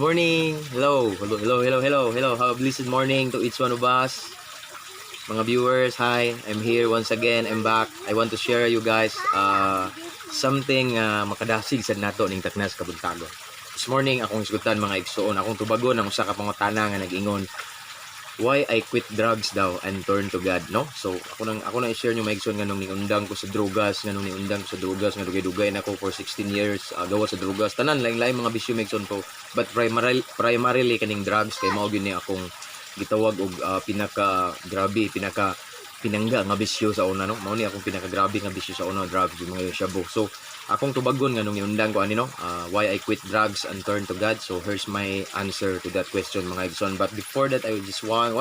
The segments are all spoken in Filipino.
morning. Hello. Have a blessed morning to each one of us. Mga viewers, hi. I'm here once again. I'm back. I want to share you guys something makadasig sa nato ning taknas kabuntagon. This morning akong isgutan mga igsoon, akong tubagon ang usa ka pangutana nga nag-ingon, why I quit drugs daw and turn to God, no? So ako nang i-share nyo maigsoon nganong niundang ko sa drogas, nga dugay-dugay na ako for 16 years, gawa sa drogas, tanan lain-lain mga bisyo maigsoon ko, but primarily kaning drugs kay mao gyud ni akong gitawag og pinangga nga bisyo sa una, no? Mao ni akong pinakagrabe nga bisyo sa una, drugs, yung mga shabu. So akong tubagon nga nung iundang ko why I quit drugs and turn to God. So here's my answer to that question mga igsoon. But before that, I just want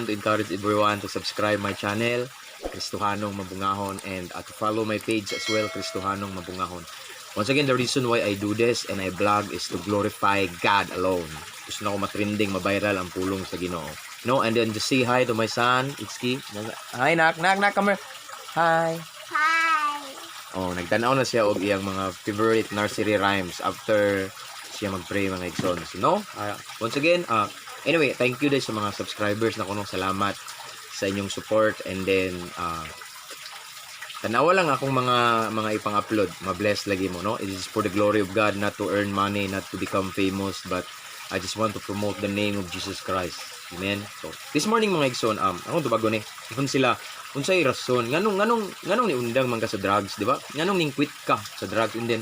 to encourage everyone to subscribe my channel, Kristohanong Mabungahon, and to follow my page as well, Kristohanong Mabungahon. Once again, the reason why I do this and I vlog is to glorify God alone. Gusto na ako matrending, mabiral ang pulong sa Ginoo. No, and then just say hi to my son, Itski. Hi, knock, come here. Hi. Oh, nagtanaw na siya og iyang mga favorite nursery rhymes after siya mag-pray mga igsoon. So, no? Once again, anyway, thank you guys sa mga subscribers na kuno. Salamat sa inyong support, and then tanawa lang akong mga ipang-upload. Ma-bless lagi mo, no? It is for the glory of God, not to earn money, not to become famous, but I just want to promote the name of Jesus Christ. Amen. So, this morning mga igsoon, akong tubagon kung sila unsay rason nganong ni undang man ka sa drugs, di ba? Nganong ning quit ka sa drugs, and then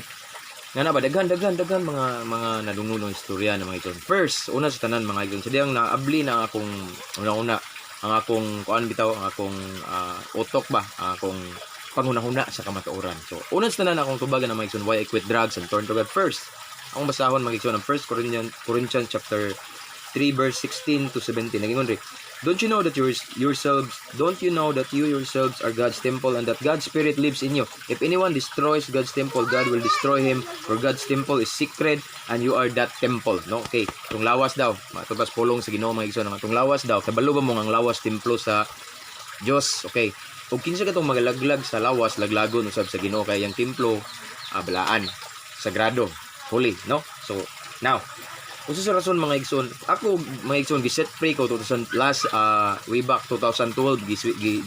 ngana ba daghan mga nadungulong istorya na mga igsoon. First, una sa tanan mga igsoon, sadiyang naabli na akong una ang akong kuan bitaw, ang akong utok ba, akong panghunahuna sa kamatuoran. So, una sa tanan akong tubagan na mga igsoon, why I quit drugs and turn to God. First, akong basahon mga igsoon ang 1 Corinthians chapter 3 verse 16 to 17. Nagingon ri, don't you know that you yourselves are God's temple, and that God's Spirit lives in you? If anyone destroys God's temple, God will destroy him, for God's temple is sacred and you are that temple. No? Okay, itong lawas daw, matubas pulong sa Ginoo mga igsoon, itong lawas daw, kabalo ba mo ang lawas templo sa Dios? Okay, kung kinsa ka itong magalaglag sa lawas, laglagon usab sa Ginoo, kay yung templo balaan, sagrado, holy, no? So now, kung sa rason mga igsoon, ako mga igsoon giset free ko way back 2012,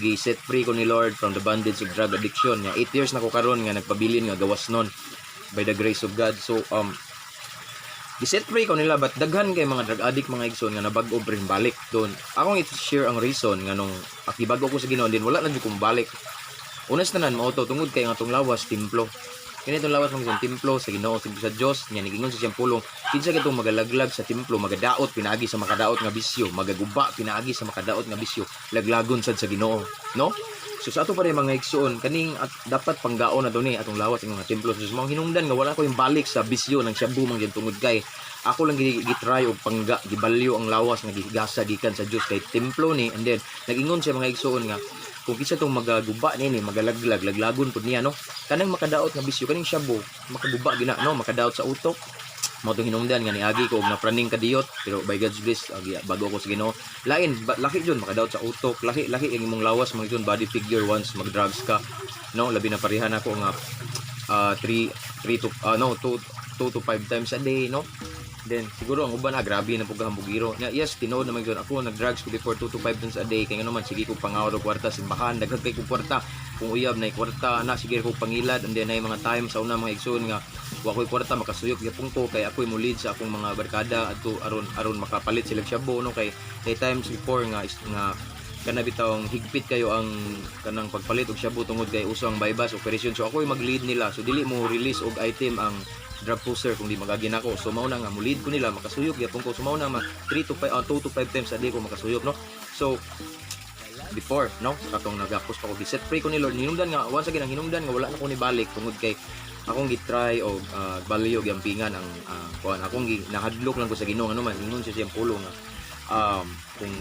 giset free ko ni Lord from the bondage of drug addiction. 8 years na ko karon nga nagpabilin nga gawas nun by the grace of God. So giset free ko nila, but daghan kay mga drug addict mga igsoon nga nabag-o rin balik doon. Akong i-share ang reason nga nung akibago ko sa Ginoo, din wala na jud kong balik. Unas tanan mao to tungod kay nga tong lawas templo. Kini itong lawas mga templo sa Ginoo, sa Dios, nya nigingon sa siyang pulong, kinsa kitong magalaglag sa templo, magadaot pinaagi sa makadaot nga bisyo, magaguba pinaagi sa makadaot nga bisyo, laglagon sad sa Ginoo, no? So sa ato pa rin mga igsoon, kaning dapat panggaon na to ni atong lawas ng mga templo. So mga hinungdan nga wala ko yung balik sa bisyo ng shabu man tungod kay ako lang gitry og pangga, gibalyo ang lawas nga gigasa gikan sa Dios kay templo ni, and then nagingon siya mga igsoon nga kung kinsa tong magaguba nini, magalaglag, laglagon pud niya, no? Kanang makadaot nga bisyo, kaning shabu, makaguba gina, no? Makadaot sa utok. Mao tong hinungdan nga niagi ko og napraning kadiyot, pero by God's grace bago ako sa Ginoo. Lain laki jud makadaot sa utok, laki ang imong lawas mga jud body figure once mag-drugs ka, no? Labi na parehan ako nga 2 to 5 times a day, no? Then siguro ang uban grabe na pug hambugiro. Yes, tinuod naman gyud ako nag-drugs ko before 2 to 5 times a day, kay ngano man sige ko pangawad og kwarta simbahan, daghan kay ko kwarta. Kung uyab na kwarta na sige ko pangilad, and then ay mga time sa una mga igsoon nga wa ko'y kwarta makasuyok gyapon ko kay ako'y mulid sa akong mga barkada adto aron makapalit sila shabu, no? Kay times before nga kana bitawng higpit kayo ang kanang pagpalit og shabu tungod kay uso ang bypass operation. So ako'y mag-lead nila, so dili mo release og item ang drug pusher kung di magagina ko. So mao na nga mulid ko nila makasuyok gyapon ko. So mao na 2 to 5 times a day ko makasuyok, no? So before, no, katong nagapos pa ko giset free ko ni Lord, hinungdan nga once again ang hinungdan nga wala na ko ni balik tungod kay akong gitry og balyo gampingan ang kuan akong nahadlok lang ko sa Ginoo, ano man ingon siya siyang pulong nga kung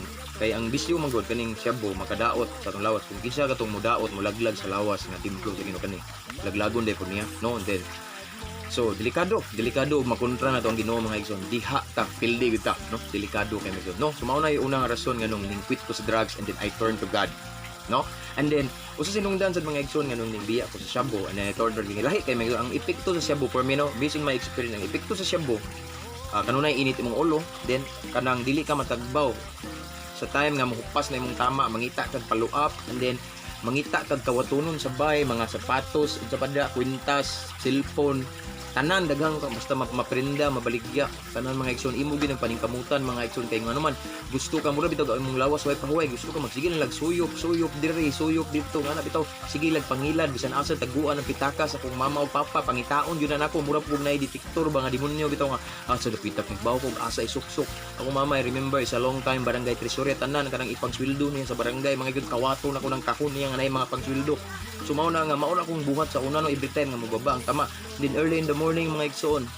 kay ang bisyo man gud kaning shabu makadaot sa atong lawas, kung kinsa katong mudaot mulaglag sa lawas nga templo sa Ginoo kani laglagon day po niya, no? And then so delikado makontra na to ang Ginoo mga igsoon, diha ta pildi kita, no? Delikado kay mga, no? So mao na yung unang rason nga nung quit ko sa drugs and then I turned to God, no? And then usa sinungdan sa mga igsoon nga nung nimbiya ko sa shabu and then I turned to God, lahi kay mga ang epekto sa shabu for me, no? Based on my experience, ang epekto sa shabu kanunay init imong ulo, then kanang dili ka matagbaw sa time nga muhupas na imong tama, mangita kag follow up, and then mangita kag kawatunon sa bay, mga sapatos, sa pada, kwintas, cellphone, tanan daghang ka basta maprenda, mabaligya, tanan mga igsoon imo gid ang paningkamutan mga igsoon kay ngano man gusto ka mura bitaw imong lawas way pahuway, gusto ka magsige lag suyop diri, suyop dito ngana bitaw sige lag pangilad bisan asa taguan ang pitaka sa akong mama o papa, pangitaon gyud na nako mura pug nay detektor ba nga demonyo bitaw nga sa dapitak ng bawo kog asa isuksok. Ako mama I remember sa long time barangay treasury tanan kanang ipangsweldo niya sa barangay mga gyud kawato na ko ng kahon niya nga nay mga pangsweldo. So mao na akong buhat sa una no every time nga mobaba ang tama. Then early in the morning mga igsoon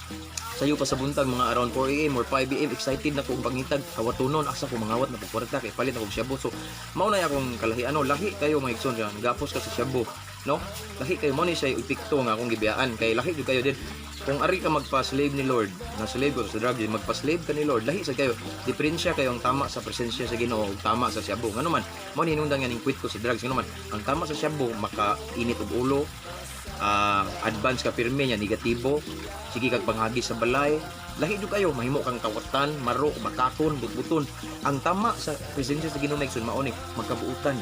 sayo pa sa buntag mga around 4 AM or 5 AM excited na kong pangitag kawatunon asa ko mangawat na pagkwarta kay palit ako Shabu. So mao na akong kalahi lahi kayo mga igsoon gapos ka sa Shabu no, lahi kayo mo ni siya epekto nga akong gibiyaan kay lahi jud kayo din kung ari ka magpa-slave ni Lord na slave ko sa drug magpa-slave ka ni Lord lahi sa kayo diferensya kayo ang tama sa presensya sa Ginoo ug tama sa Shabu ngano man mo ni hinungdan nga ning quit ko sa drugs ngano man ang tama sa Shabu makainit og ulo, advance ka pirme nya negatibo, sige kag panghagi sa balay, lahi jud kayo mahimo kang kawatan, maro, bakakon, butbuton. Ang tama sa presensya sa Ginoo maigsoon mao ni magkabuutan.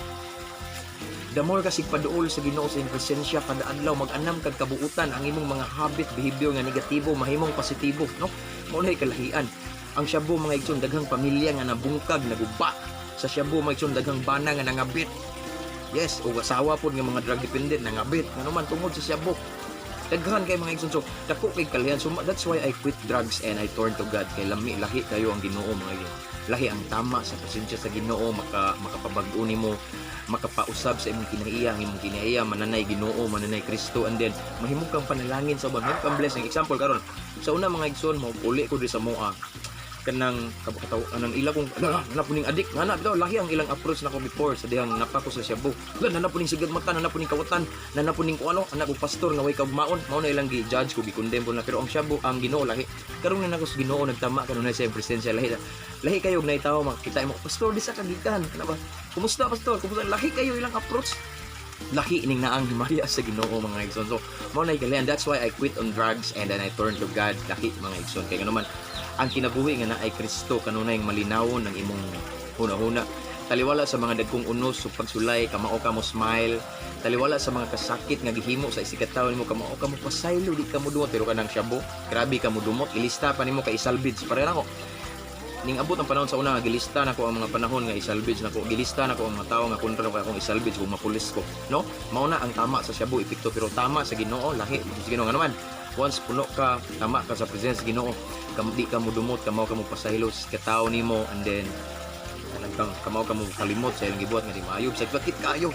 The more ka sigpaduol sa Ginoo sa presensya kada adlaw mag-anam kag kabuutan ang imong mga habit, behavior nga negatibo mahimong positibo, no? Mao na kalahian. Ang Shabu mga igsoon daghang pamilya nga nabungkag, naguba. Sa Shabu mga igsoon daghang bana nga nangabit. Yes, o asawa po ng mga drug dependent nangabit nga naman tungod sa Shabu. Daghan kay mga igsoon so dako kay kalihan. So that's why I quit drugs and I turn to God kay lahi kayo ang Ginoo mga igsoon. Lahi ang tama sa presensya sa Ginoo makapabag-o nimo, makapausab sa imong kinaiya, mananay Ginoo, mananay Kristo, and then mahimong kang panalangin sa ubang kang blessing. Example karon sa una mga igsoon mo uli ko diri sa moa kanang kabukataw anang ila kong napuning adik nga na bitaw lahi ang ilang approach nako before sa dihang napako sa Shabu nanapuning sigad mata nanapuning kawatan nanapuning ko ano anak ko pastor nga way kagmaon mao na ilang gi-judge ko gi-condemn ko na pero ang Shabu ang Ginoo lahi karon na nako sa Ginoo nagtama kanunay sa presensya lahi kayo og naitaw makita mo pastor di sa kagikan kana ba kumusta pastor kumusta lahi kayo ilang approach lahi ning naang himaya sa Ginoo mga igsoon. So mao na kalian, that's why I quit on drugs and then I turned to God. Lahi mga igsoon kay ngano man ang kinabuhi nga na ay Kristo kanunay malinawon ng imong huna-huna. Taliwala sa mga dagkong unos so pagsulay kamao ka mo smile, taliwala sa mga kasakit nga gihimo sa isikataw nimo kamao ka mo pasaylo di ka mo dumot pero kanang Shabu grabe ka mo dumot ilista pa nimo kay isalvage para nako ning abot ang panahon sa una nga gilista nako ang mga panahon nga isalvage nako gilista nako ang mga tawo nga kontra ko akong isalvage kung mapulis ko no mao na ang tama sa Shabu epekto pero tama sa Ginoo lahi sa Ginoo nga naman once puno ka tama ka sa presensya sa Ginoo di ka mo dumot kamao ka mo pasahilo sa katawo nimo and then kamao ka mo kalimot sa ilang gibuhat nga di maayo sa bakit kayo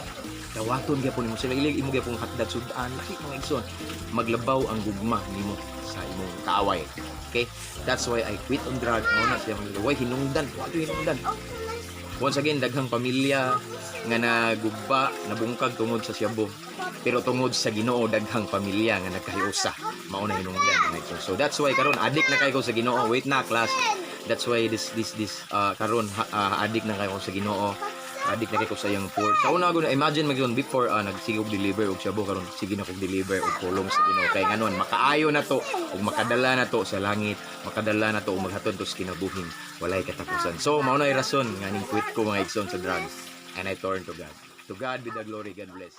dawaton gyapon nimo sila ilig imo gyapon hatdag sudan lahi mga igsoon maglabaw ang gugma nimo sa imong kaaway. Okay, that's why I quit on drugs. Mao na siya why hinungdan once again daghang pamilya nga nagugba nabungkag tungod sa Shabu pero tungod sa Ginoo daghang pamilya nga nagkahiusa mao na hinungdan. So that's why karon addict na kayo sa Ginoo. Wait na class, that's why this karon addict na kayo sa Ginoo, addict na kayo sa iyang port. Sa una ko na imagine magyon before nagsigog deliver og Shabu karon sige na kog deliver og pulong sa Ginoo kay nganon makaayo na to ug makadala na to sa langit, makadala na to ug maghaton to sa kinabuhing walay katapusan. So mao na rason nga ning quit ko mga igsoon sa drugs and I turn to God. To God be the glory. God bless.